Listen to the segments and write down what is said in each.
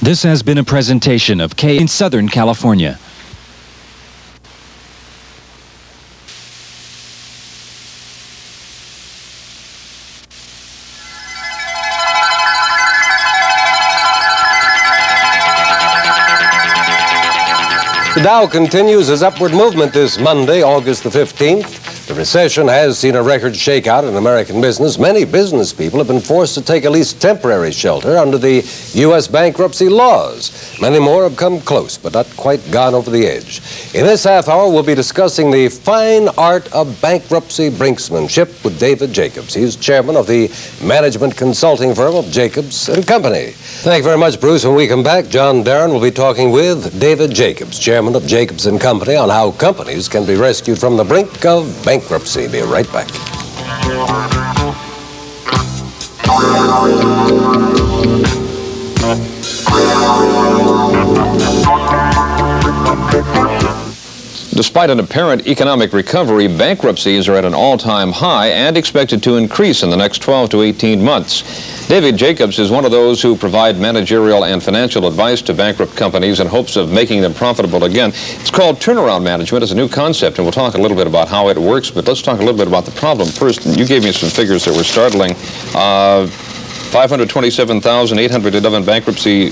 This has been a presentation of K in Southern California. The Dow continues its upward movement this Monday, August the 15th. The recession has seen a record shakeout in American business. Many business people have been forced to take at least temporary shelter under the U.S. bankruptcy laws. Many more have come close, but not quite gone over the edge. In this half hour, we'll be discussing the fine art of bankruptcy brinksmanship with David Jacobs. He's chairman of the management consulting firm of Jacobs and Company. Thank you very much, Bruce. When we come back, John Darren will be talking with David Jacobs, chairman of Jacobs and Company, on how companies can be rescued from the brink of bankruptcy. Be right back. Despite an apparent economic recovery, bankruptcies are at an all-time high and expected to increase in the next 12 to 18 months. David Jacobs is one of those who provide managerial and financial advice to bankrupt companies in hopes of making them profitable again. It's called turnaround management. It's a new concept, and we'll talk a little bit about how it works, but let's talk a little bit about the problem first. You gave me some figures that were startling. 527,811 bankruptcy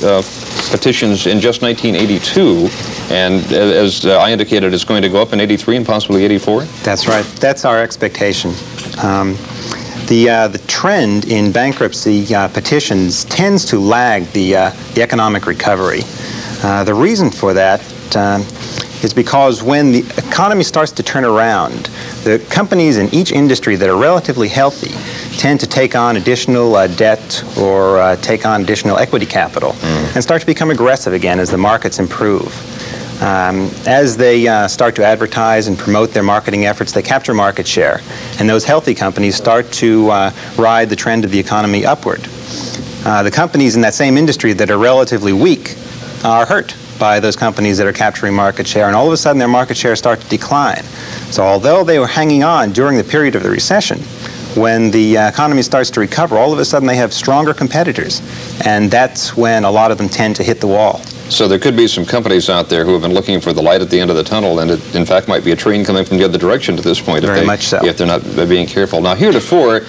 petitions in just 1982, and as I indicated, it's going to go up in 83 and possibly 84? That's right. That's our expectation. The trend in bankruptcy petitions tends to lag the economic recovery. The reason for that is because when the economy starts to turn around, the companies in each industry that are relatively healthy tend to take on additional debt or take on additional equity capital and start to become aggressive again as the markets improve. As they start to advertise and promote their marketing efforts, they capture market share, and those healthy companies start to ride the trend of the economy upward. The companies in that same industry that are relatively weak are hurt by those companies that are capturing market share, and all of a sudden their market shares start to decline. So although they were hanging on during the period of the recession, when the economy starts to recover, all of a sudden they have stronger competitors, and that's when a lot of them tend to hit the wall. So there could be some companies out there who have been looking for the light at the end of the tunnel, and it, in fact, might be a train coming from the other direction to this point. Very much so. If they're not being careful. Now, heretofore,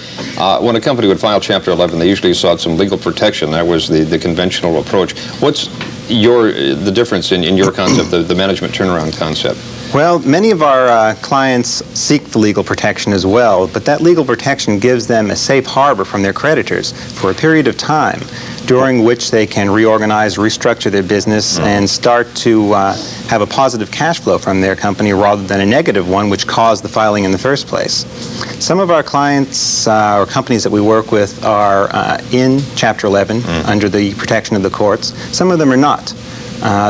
when a company would file Chapter 11, they usually sought some legal protection. That was the conventional approach. What's the difference in your concept, the management turnaround concept? Well, many of our clients seek the legal protection as well, but that legal protection gives them a safe harbor from their creditors for a period of time during which they can reorganize, restructure their business, and start to have a positive cash flow from their company rather than a negative one which caused the filing in the first place. Some of our clients or companies that we work with are in Chapter 11 under the protection of the courts. Some of them are not.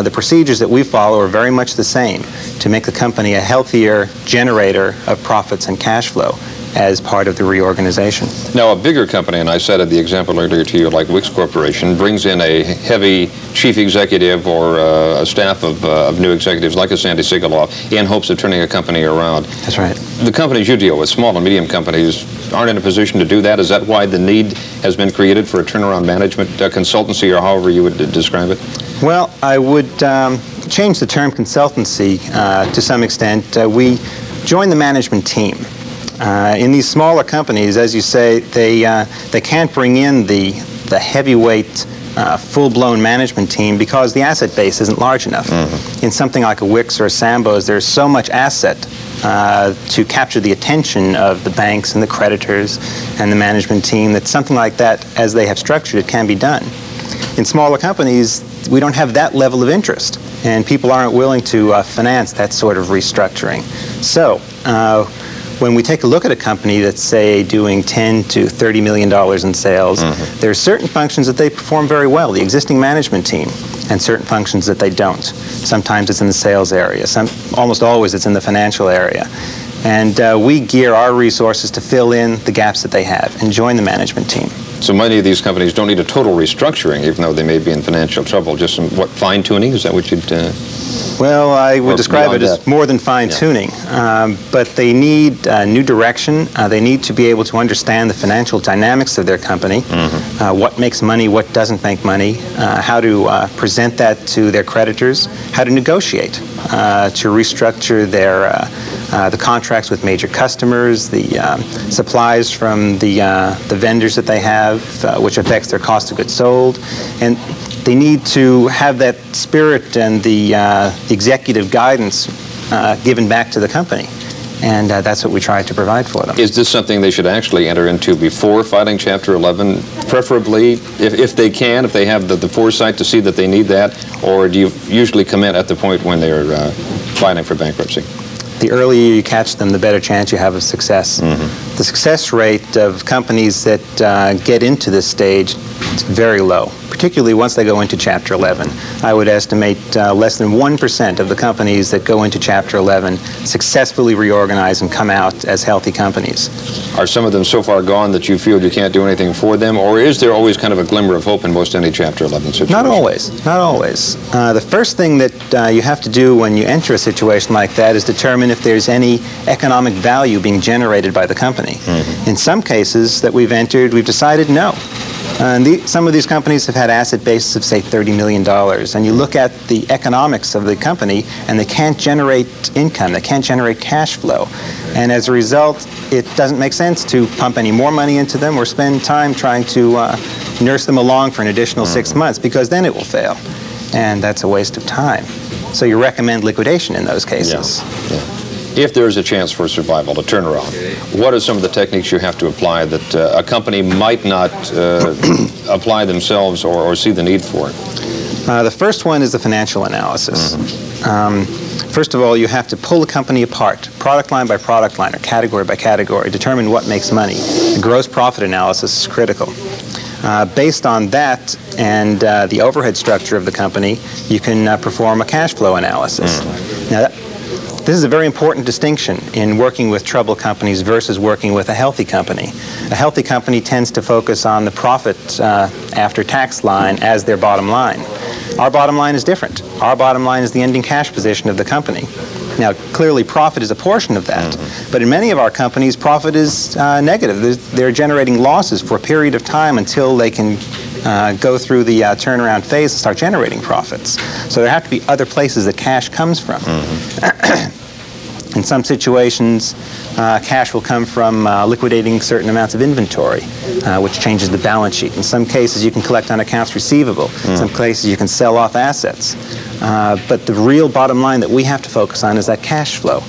The procedures that we follow are very much the same to make the company a healthier generator of profits and cash flow as part of the reorganization. Now, a bigger company, and I cited the example earlier to you, like Wix Corporation, brings in a heavy chief executive or a staff of new executives like a Sandy Sigaloff in hopes of turning a company around. That's right. The companies you deal with, small and medium companies, aren't in a position to do that. Is that why the need has been created for a turnaround management consultancy, or however you would describe it? Well, I would change the term consultancy to some extent. We join the management team. In these smaller companies, as you say, they can't bring in the heavyweight, full-blown management team because the asset base isn't large enough. In something like a Wix or a Sambos, there's so much asset to capture the attention of the banks and the creditors and the management team that something like that, as they have structured it, can be done. In smaller companies, we don't have that level of interest, and people aren't willing to finance that sort of restructuring. So, when we take a look at a company that's, say, doing $10 to $30 million in sales, there are certain functions that they perform very well, the existing management team, and certain functions that they don't. Sometimes it's in the sales area. Almost always it's in the financial area. And we gear our resources to fill in the gaps that they have and join the management team. So many of these companies don't need a total restructuring, even though they may be in financial trouble. Just some, what, fine-tuning? Is that what you'd... Well, I would describe it as more than fine-tuning, but they need new direction. They need to be able to understand the financial dynamics of their company, what makes money, what doesn't make money, how to present that to their creditors, how to negotiate, to restructure their the contracts with major customers, the supplies from the vendors that they have, which affects their cost of goods sold, and they need to have that spirit and the executive guidance given back to the company. And that's what we try to provide for them. Is this something they should actually enter into before filing Chapter 11, preferably, if they can, if they have the foresight to see that they need that, or do you usually come in at the point when they're filing for bankruptcy? The earlier you catch them, the better chance you have of success. The success rate of companies that get into this stage is very low, particularly once they go into Chapter 11. I would estimate less than 1% of the companies that go into Chapter 11 successfully reorganize and come out as healthy companies. Are some of them so far gone that you feel you can't do anything for them, or is there always kind of a glimmer of hope in most any Chapter 11 situation? Not always. Not always. The first thing that you have to do when you enter a situation like that is determine if there's any economic value being generated by the company. In some cases that we've entered, we've decided no. Some of these companies have had asset bases of, say, $30 million, and you look at the economics of the company, and they can't generate income, they can't generate cash flow. And as a result, it doesn't make sense to pump any more money into them or spend time trying to nurse them along for an additional 6 months, because then it will fail. And that's a waste of time. So you recommend liquidation in those cases. Yeah. If there is a chance for survival, a turnaround, what are some of the techniques you have to apply that a company might not apply themselves or see the need for? The first one is the financial analysis. First of all, you have to pull the company apart, product line by product line or category by category, determine what makes money. The gross profit analysis is critical. Based on that and the overhead structure of the company, you can perform a cash flow analysis. Now, this is a very important distinction in working with troubled companies versus working with a healthy company. A healthy company tends to focus on the profit after tax line as their bottom line. Our bottom line is different. Our bottom line is the ending cash position of the company. Now, clearly profit is a portion of that, but in many of our companies, profit is negative. They're generating losses for a period of time until they can go through the turnaround phase and start generating profits. So there have to be other places that cash comes from. In some situations, cash will come from liquidating certain amounts of inventory, which changes the balance sheet. In some cases, you can collect on accounts receivable. In some cases, you can sell off assets. But the real bottom line that we have to focus on is that cash flow.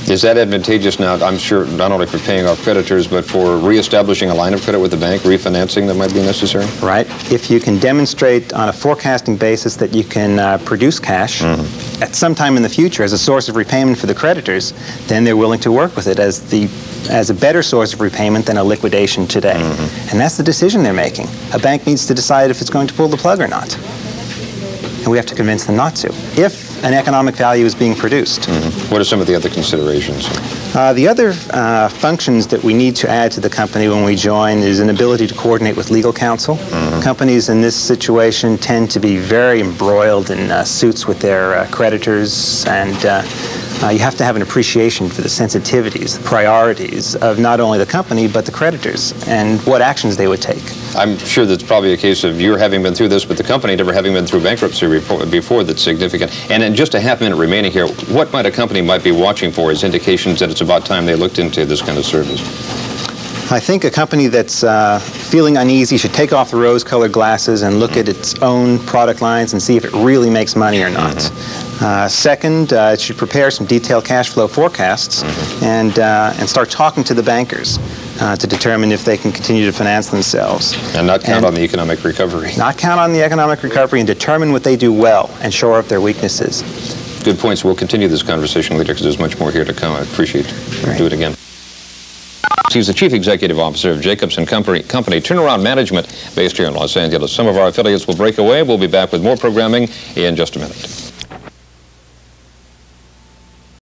Is that advantageous now, I'm sure, not only for paying off creditors, but for reestablishing a line of credit with the bank, refinancing that might be necessary? Right. If you can demonstrate on a forecasting basis that you can produce cash at some time in the future as a source of repayment for the creditors, then they're willing to work with it as a better source of repayment than a liquidation today. And that's the decision they're making. A bank needs to decide if it's going to pull the plug or not. And we have to convince them not to, if an economic value is being produced. What are some of the other considerations? The other functions that we need to add to the company when we join is an ability to coordinate with legal counsel. Companies in this situation tend to be very embroiled in suits with their creditors, and you have to have an appreciation for the sensitivities, the priorities of not only the company but the creditors and what actions they would take. I'm sure that's probably a case of your having been through this, but the company never having been through bankruptcy before that's significant. And in just a half minute remaining here, what might a company might be watching for as indications that it's about time they looked into this kind of service? I think a company that's feeling uneasy should take off the rose-colored glasses and look at its own product lines and see if it really makes money or not. Second, it should prepare some detailed cash flow forecasts and start talking to the bankers to determine if they can continue to finance themselves. And not count on the economic recovery. Not count on the economic recovery and determine what they do well and shore up their weaknesses. Good points. We'll continue this conversation later because there's much more here to come. I appreciate it. We'll do it again. He's the Chief Executive Officer of Jacobs & Company Turnaround Management based here in Los Angeles. Some of our affiliates will break away. We'll be back with more programming in just a minute.